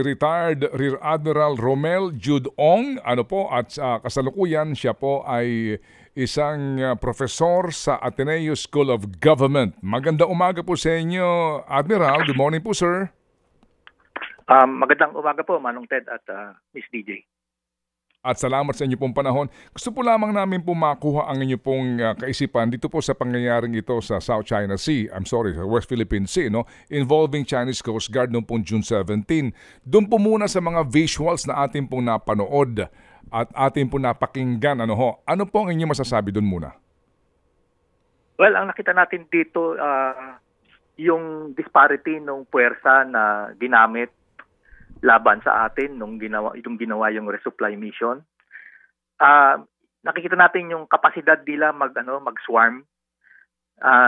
Retired Rear Admiral Romel Jude Ong, ano po, at sa kasalukuyan siya po ay isang profesor sa Ateneo School of Government. Maganda umaga po sa inyo, Admiral. Good morning po, sir. Magandang umaga po, Manong Ted at Miss DJ. At salamat sa inyo pong panahon. Gusto po lamang namin po makuha ang inyo pong kaisipan dito po sa pangyayaring ito sa South China Sea, sa West Philippine Sea, no? Involving Chinese Coast Guard noong pong June 17. Doon po muna sa mga visuals na ating pong napanood at ating pong napakinggan. Ano po ang inyong masasabi doon muna? Well, ang nakita natin dito, yung disparity ng puwersa na ginamit laban sa atin nung ginawa yung resupply mission. Nakikita natin yung kapasidad nila mag-swarm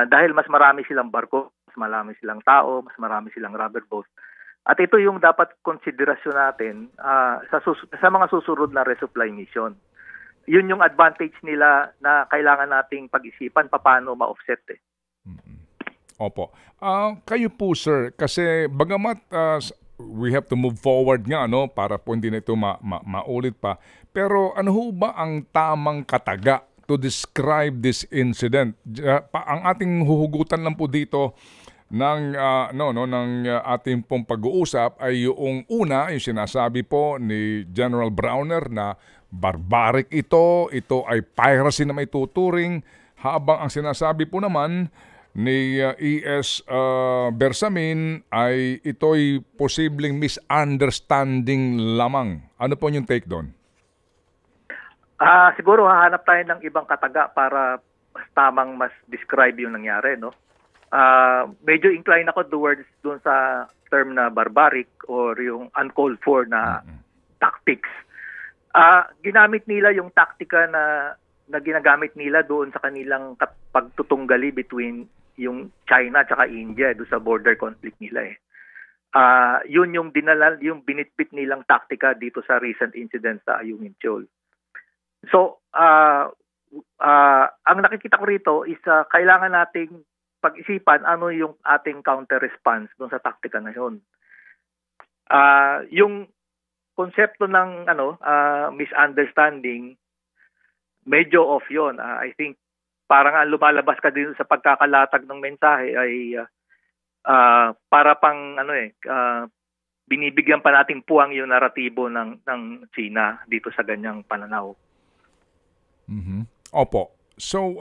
dahil mas marami silang barko, mas marami silang tao, mas marami silang rubber boat. At ito yung dapat konsiderasyon natin sa mga susunod na resupply mission. Yun yung advantage nila na kailangan nating pag-isipan paano ma-offset eh. Opo. Kayo po, sir, kasi bagamat we have to move forward nga, para po hindi na ito maulit pa. Pero ano ho ba ang tamang kataga to describe this incident? Ang ating huhugutan lang po dito ng ating pong pag-uusap ay yung yung sinasabi po ni General Browner na barbaric ito ay piracy na may tuturing, habang ang sinasabi po naman ni E.S. Bersamin ay ito'y posibleng misunderstanding lamang. Ano po yung take doon? Siguro hahanap tayo ng ibang kataga para tamang mas describe yung nangyari, no? Medyo incline ako towards doon sa term na barbaric or yung uncalled for na tactics. Ginamit nila yung taktika na ginagamit nila doon sa kanilang pagtutunggali between yung China at saka India doon sa border conflict nila eh. Yun yung binitbit nilang taktika dito sa recent incident sa Ayungin Shoal. So, ang nakikita ko rito is kailangan nating pag-isipan ano yung ating counter response doon sa taktika na yun. Yung konsepto ng misunderstanding, medyo off yun. I think parang lumalabas ka din sa pagkakalatag ng mensahe ay para pang binibigyan pa nating puwang yung naratibo ng China dito sa ganyang pananaw. Opo. So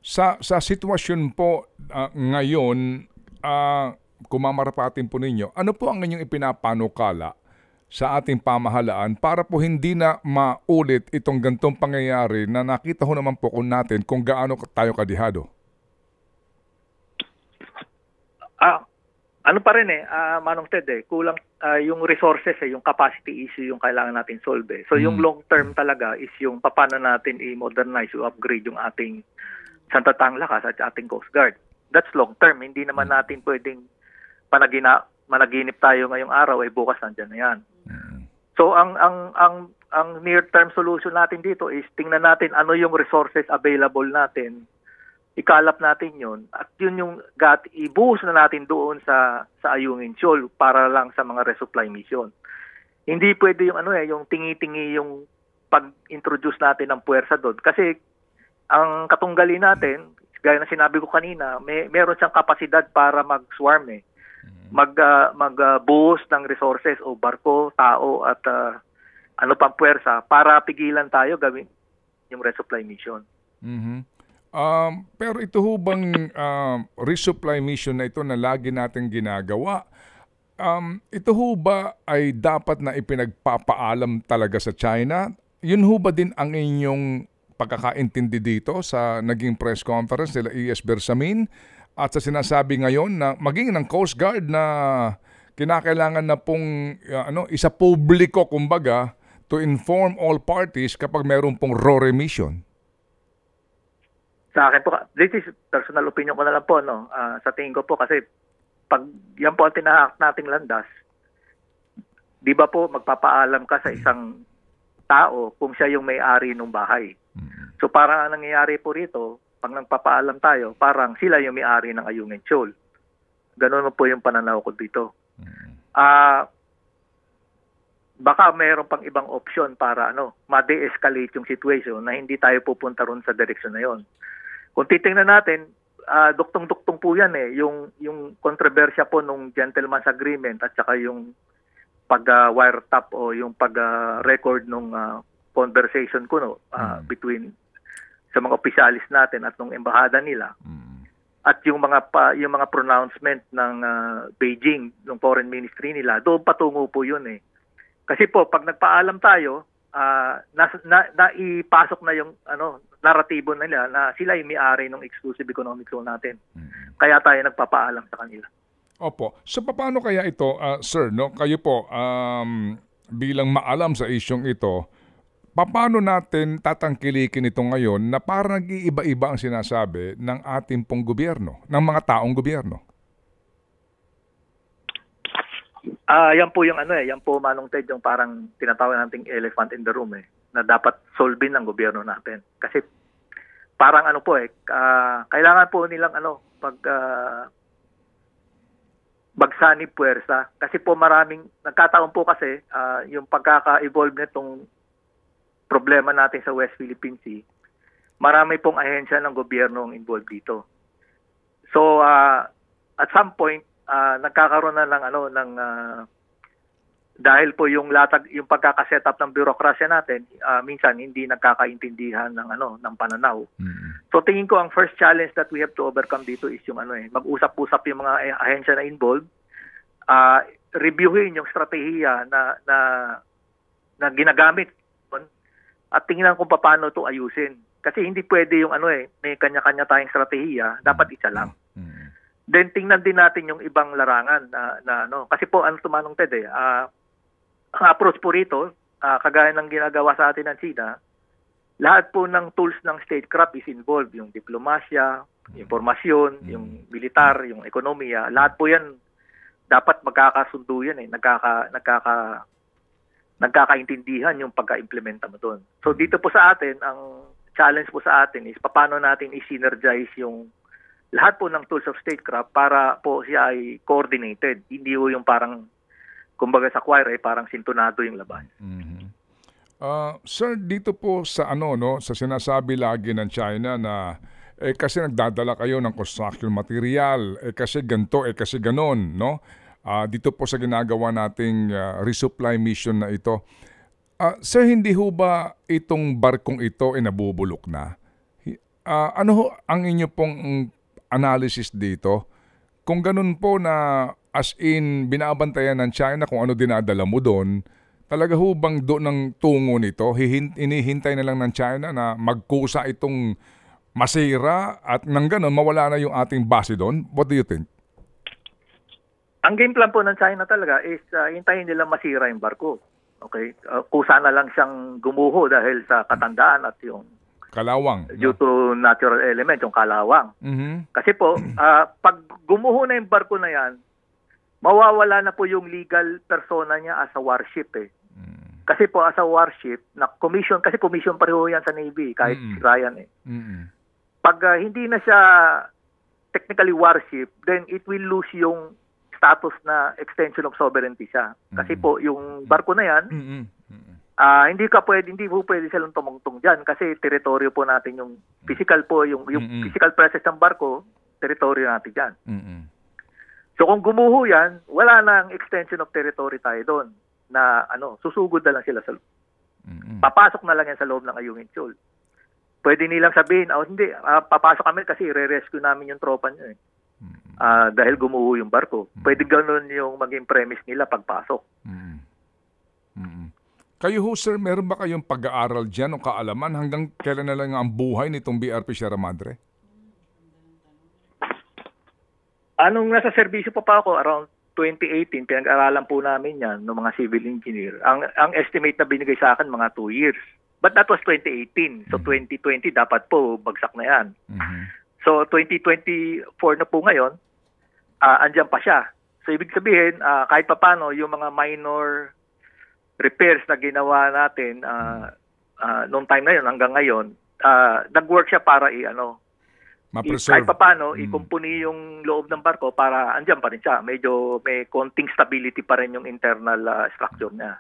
sa sitwasyon po ngayon, kung mamarapatin po ninyo, ano po ang inyong ipinapanukala sa ating pamahalaan para po hindi na maulit itong gantong pangyayari na nakita ho naman po natin kung gaano tayo kadihado? Ano pa rin Manong Ted kulang yung resources yung capacity issue yung kailangan natin solve So yung long term talaga is yung paano natin i-modernize o upgrade yung ating santatang lakas at ating Coast Guard. That's long term. Hindi naman natin pwedeng managinip tayo ngayong araw bukas nandiyan na yan. So ang near-term solution natin dito is tingnan natin ano yung resources available natin, ikalap natin yun, at yun yung ibuhos na natin doon sa Ayungin Shoal para lang sa mga resupply mission. Hindi pwede yung yung tingi-tingi yung pag-introduce natin ng puwersa doon. Kasi ang katunggali natin, gaya na sinabi ko kanina, meron siyang kapasidad para mag-swarm magbuhos ng resources o barko, tao at pang puwersa para pigilan tayo gawin yung resupply mission. Pero ito ho bang resupply mission na ito na lagi natin ginagawa, ito ho ba ay dapat na ipinagpapaalam talaga sa China? Yun ho ba din ang inyong pagkakaintindi dito sa naging press conference nila E.S. Bersamin? At sa sinasabi ngayon na maging ng Coast Guard na kinakailangan na pong isa publiko kumbaga to inform all parties kapag mayroon pong RORE mission? Sa akin po, this is personal opinion ko na lang po, sa tingin ko po kasi pag yan po ang tinahak nating landas, di ba po magpapaalam ka sa isang tao kung siya yung may-ari ng bahay. So parang ang nangyayari po rito, pag nagpapaalam tayo, parang sila yung may-ari ng Ayungin Shoal. Ganun po yung pananaw ko dito. baka mayroon pang ibang option para ma-de-escalate yung situation na hindi tayo pupunta ron sa direksyon na yon. Kung titingnan natin, duktong-duktong po yan yung kontrobersya po nung gentleman's agreement at saka yung pag-wiretap o yung pag-record nung conversation ko between sa mga opisyalis natin at nung embahada nila. At yung mga pronouncement ng Beijing, ng foreign ministry nila, doon patungo po yun eh. Kasi po pag nagpaalam tayo, naipasok na yung naratibo nila na sila ay may-ari ng exclusive economic zone natin. Kaya tayo nagpapaalam sa kanila. Opo. So paano kaya ito, sir, no? Kayo po bilang maalam sa isyong ito, paano natin tatangkilikin ito ngayon na parang nag-iiba-iba ang sinasabi ng ating pong gobyerno, ng mga taong gobyerno? Yan po yan po Manong Ted, yung parang tinatawag nating elephant in the room na dapat solvein ng gobyerno natin. Kasi parang kailangan po nilang bagsanib puwersa. Kasi po maraming, nagkataon po kasi yung pagkaka-evolve nitong problema natin sa West Philippine Sea, marami pong ahensya ng gobyerno ang involved dito. So at some point nagkakaroon na ng dahil po yung pagkaka-set up ng bureaucracy natin, minsan hindi nagkakaintindihan ng pananaw. So tingin ko ang first challenge that we have to overcome dito is yung mag-usap-usap yung mga ahensya na involved, reviewin yung strategiya na ginagamit at tingnan kung paano ito ayusin. Kasi hindi pwede yung may kanya-kanya tayong strategiya, dapat isa lang. Then tingnan din natin yung ibang larangan kasi po tumanong Ted ang approach po rito, kagaya ng ginagawa sa atin ng China, lahat po ng tools ng statecraft is involved, yung diplomasya, impormasyon, yung militar, yung ekonomiya, lahat po yan dapat magkakasundo yan nagkakaintindihan yung pagka-implementa mo doon. So dito po sa atin, ang challenge po sa atin is paano natin i-synergize yung lahat po ng tools of statecraft para po siya ay coordinated. Hindi po yung parang, kumbaga sa choir ay parang sintonado yung laban. Sir, dito po sa sa sinasabi lagi ng China na kasi nagdadala kayo ng construction material, kasi ganito, kasi ganon, no? Dito po sa ginagawa nating resupply mission na ito. Sir, hindi ho ba itong barkong ito ay nabubulok na? Ano ho ang inyo pong analysis dito? Kung ganun po na as in binabantayan ng China kung ano dinadala mo doon, talaga ho bang doon ng tungo nito? Inihintay na lang ng China na magkusa itong masira at nang ganun mawala na yung ating base doon? What do you think? Ang game plan po ng China talaga is hintayin nila masira yung barko. Okay? Kusa na lang siyang gumuho dahil sa katandaan at yung kalawang. Due to natural element, yung kalawang. Kasi po, pag gumuho na yung barko na yan, mawawala na po yung legal persona niya as a warship Kasi po as a warship, na-commission, kasi commission pareho yan sa Navy, kahit si Ryan Pag hindi na siya technically warship, then it will lose yung status na extension of sovereignty siya. Kasi po, yung barko na yan, hindi po pwede silang tumungtong dyan kasi teritoryo po natin yung physical po, yung physical presence ng barko, teritoryo natin dyan. So kung gumuho yan, wala nang extension of territory tayo doon na susugod na lang sila sa papasok na lang yan sa loob ng Ayungin Shoal. Pwede nilang sabihin, hindi, papasok kami kasi re-rescue namin yung tropa nyo dahil gumuho yung barko. Pwede ganun yung maging premise nila pagpasok. Kayo ho, sir, meron ba kayong pag-aaral dyan o kaalaman hanggang kailan na lang ang buhay nitong BRP Sierra Madre? Anong nasa serbisyo pa ako, around 2018, pinag-aralan po namin yan ng mga civil engineer. Ang estimate na binigay sa akin, mga 2 years. But that was 2018. So 2020, dapat po bagsak na yan. So 2024 na po ngayon, andyan pa siya. So ibig sabihin, kahit papano, yung mga minor repairs na ginawa natin noong time na yun hanggang ngayon, nag-work siya para kahit papano, i-company yung loob ng barko para andyan pa rin siya. Medyo may konting stability pa rin yung internal structure niya.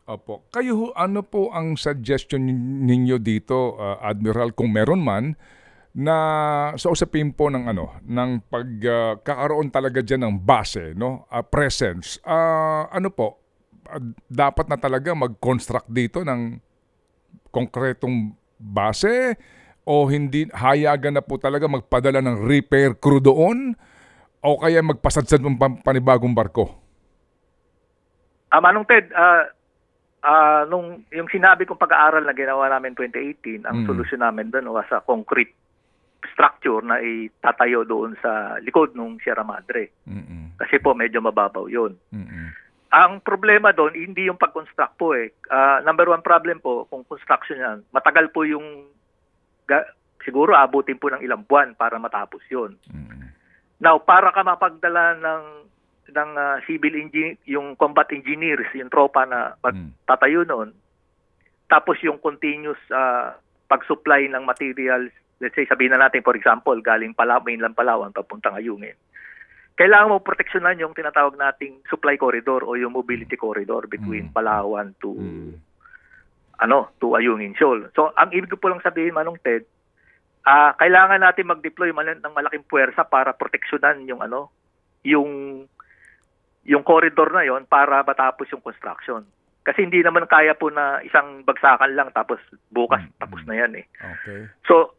Opo. Kayo ho, ano po ang suggestion ninyo dito, Admiral, kung meron man, na sa usapin po ng ng pagkakaroon talaga diyan ng base, no? Presence. Ano po, dapat na talaga mag-construct dito ng konkretong base o hindi hayagan na po talaga magpadala ng repair crew doon o kaya magpasadsad ng panibagong barko? Manong Ted, nung yung sinabi kong pag-aaral na ginawa namin 2018, ang solusyon namin doon was a concrete structure na itatayo doon sa likod ng Sierra Madre. Kasi po medyo mababaw 'yun. Ang problema doon hindi yung pag-construct po eh. Number one problem po kung construction yan, matagal po yung siguro abutin po ng ilang buwan para matapos 'yun. Now, para ka mapagdala ng civil engineer, yung combat engineers, yung tropa na magtatayo noon, tapos yung continuous pag-supply ng materials, let's say sabihin na natin for example, galing mainland Palawan papuntang Ayungin. Kailangan mo proteksyonan yung tinatawag nating supply corridor o yung mobility corridor between Palawan to Ayungin Shoal. So, ang ibig ko po lang sabihin, Manong Ted, kailangan natin mag-deploy ng malaking puwersa para proteksyonan yung corridor na yon para matapos yung construction. Kasi hindi naman kaya po na isang bagsakan lang tapos bukas tapos na yan eh. Okay. So,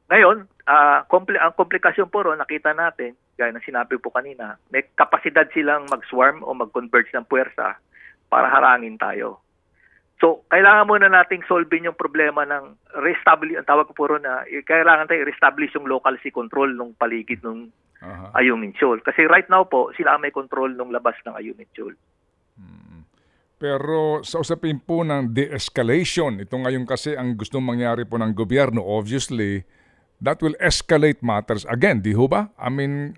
ngayon, ang komplikasyon po ron, nakita natin, gaya ng sinabi po kanina, may kapasidad silang mag-swarm o mag-converge ng puwersa para harangin tayo. So, kailangan muna nating solvein yung problema ng re-establish, ang tawag ko po ron na, kailangan tayo re-establish yung local sea control ng paligid ng Ayungin Shoal. Kasi right now po, sila ang may control ng labas ng Ayungin Shoal. Pero sa usapin po ng de-escalation, ito ngayon kasi ang gustong mangyari po ng gobyerno, obviously, that will escalate matters again, di ho ba? I mean,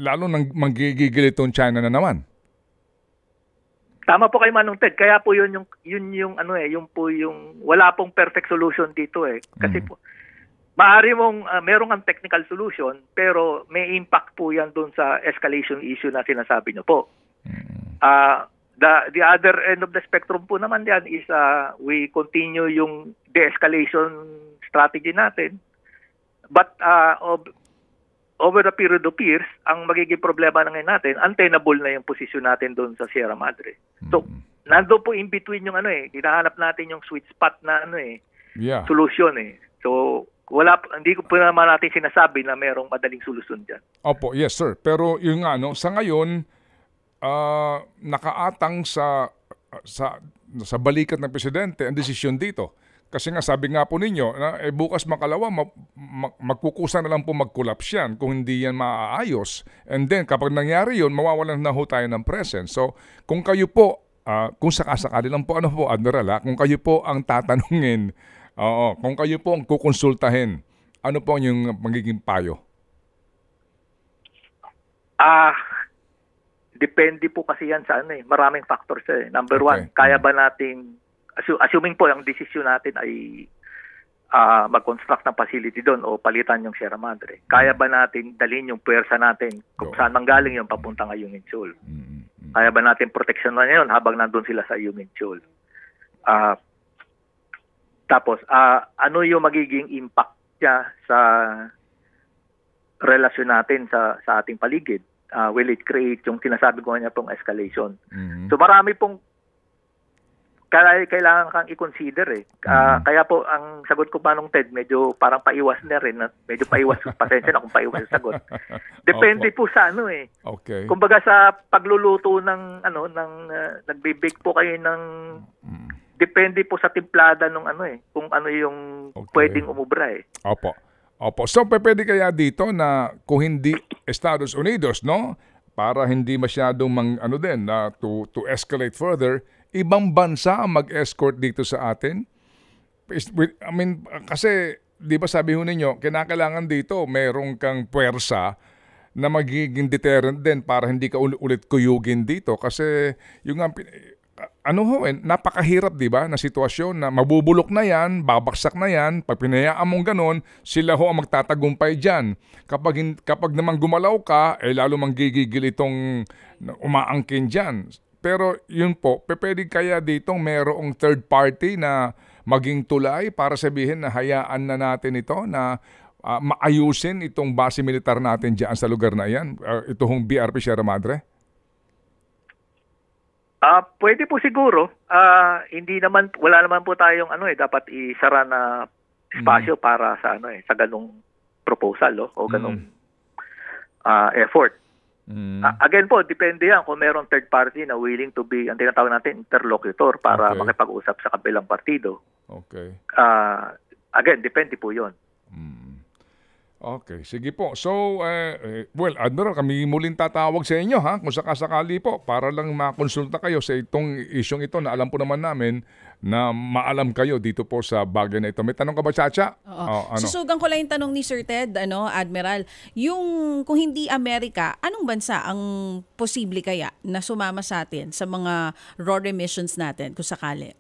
lalo nang manggigigil itong China na naman. Tama po kayo, Manong Ted. Kaya po yun wala pong perfect solution dito eh. Kasi po, maaari mong meron kang technical solution pero may impact po yan doon sa escalation issue na sinasabi niyo po. The other end of the spectrum po naman yan is we continue yung de-escalation strategy natin. But over the period of years, ang magiging problema na ngayon natin, untenable na yung posisyon natin doon sa Sierra Madre. So, nando po in between yung hinahanap natin yung sweet spot na solution eh. So, hindi ko po naman natin sinasabi na merong madaling solusyon dyan. Opo, yes sir. Pero yung sa ngayon, nakaatang sa balikat ng presidente ang desisyon dito. Kasi nga sabi nga po ninyo, bukas makalawa, magkukusa na lang po mag-collapse yan kung hindi yan maaayos. And then kapag nangyari yun, mawawalan na ho tayo ng presence. So kung kayo po, kung sakasakali lang po, Admiral, kung kayo po ang tatanungin, kung kayo po ang kukonsultahin, ano po yung magiging payo? Depende po kasi yan sa maraming factors eh. Number one, kaya ba nating, assuming po ang desisyon natin ay mag-construct ng facility doon o palitan yung Sierra Madre, kaya ba natin dalhin yung puwersa natin kung saan manggaling yung papuntang Ayungin Shoal? Kaya ba natin proteksyonan yun habang nandun sila sa Ayungin Shoal? Tapos, ano yung magiging impact niya sa relasyon natin sa ating paligid? Will it create yung sinasabi ko niya pong escalation? So marami pong kailangan kang i-consider eh. Kaya po ang sagot ko, Manong Ted, medyo parang paiwas na rin. Medyo paiwas, pasensya na kung paiwas yung sagot. Depende po sa Okay. Kumbaga sa pagluluto ng nagbe-bake po kayo ng depende po sa timplada ng kung ano yung pwedeng umubra eh. Opo. So, pwede kaya dito na kung hindi Estados Unidos, no? Para hindi masyadong to escalate further, ibang bansa ang mag-escort dito sa atin? I mean, kasi, di ba sabi ho ninyo, kinakailangan dito, merong kang puwersa na magiging deterrent din para hindi ka ulit kuyugin dito. Kasi, yung napakahirap, di ba, na sitwasyon na mabubulok na yan, babaksak na yan, pag pinayaan mong ganon, sila ho ang magtatagumpay dyan. Kapag naman gumalaw ka, lalo manggigigil itong umaangkin dyan. pero yun po, pwede kaya ditong merong third party na maging tulay para sabihin na hayaan na natin ito na maayusin itong base militar natin diyan sa lugar na yan, ito hong BRP Sierra Madre? Pwede po siguro. Wala naman po tayong dapat isara na espasyo para sa sa ganung proposal o ganung effort. Again po, depende yan kung merong third party na willing to be, ang tinatawag natin, interlocutor para makipag-usap sa kabilang partido. Okay. Again, depende po yun. Okay, sige po. So, well, Admiral, kami muling tatawag sa inyo kung sakasakali po para lang makonsulta kayo sa itong isyong ito na alam po naman namin na maalam kayo dito po sa bagay na ito. May tanong ka ba, Chacha? Susugan ko lang yung tanong ni Sir Ted, Admiral. Yung kung hindi Amerika, anong bansa ang posible kaya na sumama sa atin sa mga RORE missions natin kung sakali?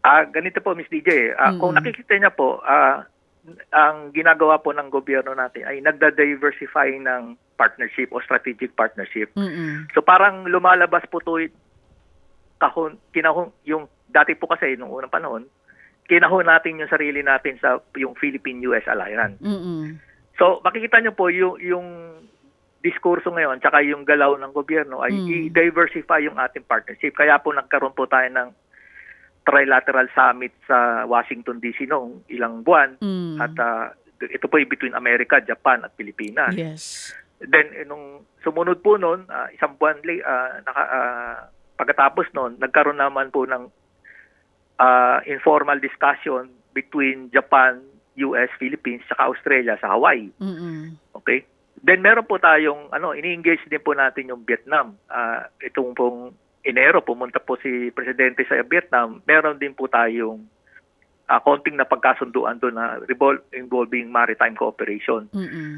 Ganito po, Miss DJ. Kung nakikita niya po, ang ginagawa po ng gobyerno natin ay nagda-diversify ng partnership o strategic partnership. So parang lumalabas po to yung dati po kasi nung unang panahon, kinahon natin yung sarili natin sa yung Philippine-US alliance. So makikita niyo po yung diskurso ngayon tsaka yung galaw ng gobyerno ay i-diversify yung ating partnership. Kaya po nagkaroon po tayo ng trilateral summit sa Washington DC noong ilang buwan at ito po ay between America, Japan at Pilipinas. Yes. Then nung sumunod po noon, isang buwan pagkatapos noon, nagkaroon naman po ng informal discussion between Japan, US, Philippines, saka Australia sa Hawaii. Okay? Then meron po tayong ini-engage din po natin yung Vietnam. Itong pong Enero, pumunta po si Presidente sa Vietnam. Meron din po tayong konting na pagkasunduan doon na involving maritime cooperation.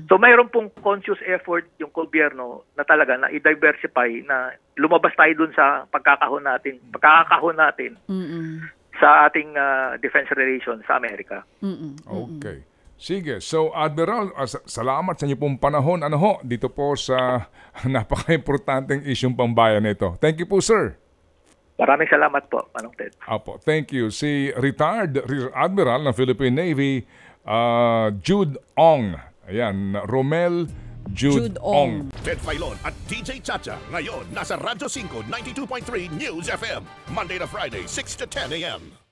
So mayroon pong conscious effort yung gobyerno na talaga na i-diversify, na lumabas tayo doon sa pagkakahon natin sa ating defense relations sa Amerika. Okay. Sige. So, Admiral, salamat sa inyo pong panahon. Dito po sa napaka-importanteng isyong pambayan nito. Thank you po, sir. Maraming salamat po, Manong Ted. Apo, thank you. Si retired Rear Admiral ng Philippine Navy, Jude Ong. Ayan, Romel Jude Ong. Ted Filon at DJ Chacha. Ngayon, nasa Radyo 5, 92.3 News FM. Monday to Friday, 6 to 10 a.m.